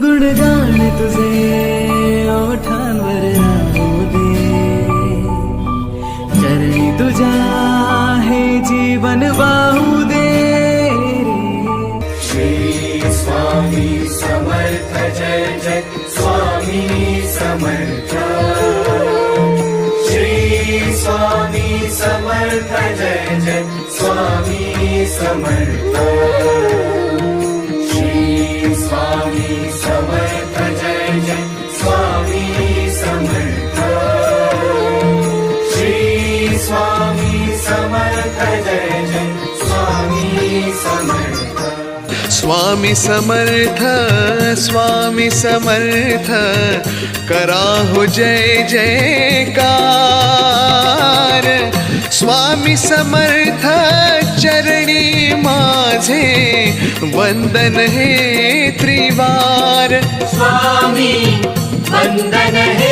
गुणगान तुझे ओठांवर राहू दे, चरणी तुझ्या हे जीवन वाहू दे रे. श्री स्वामी समर्थ जय जय स्वामी समर्थ. श्री स्वामी समर्थ जय जय स्वामी समर्थ. श्री स्वामी समर्थ जय जय स्वामी समर्थ. श्री स्वामी समर्थ जय जय स्वामी समर्थ. स्वामी समर्थ स्वामी समर्थ करा हो जय जयकार. स्वामी समर्थ चरणी माझे वंदन हे त्रिवार. स्वामी वंदन हे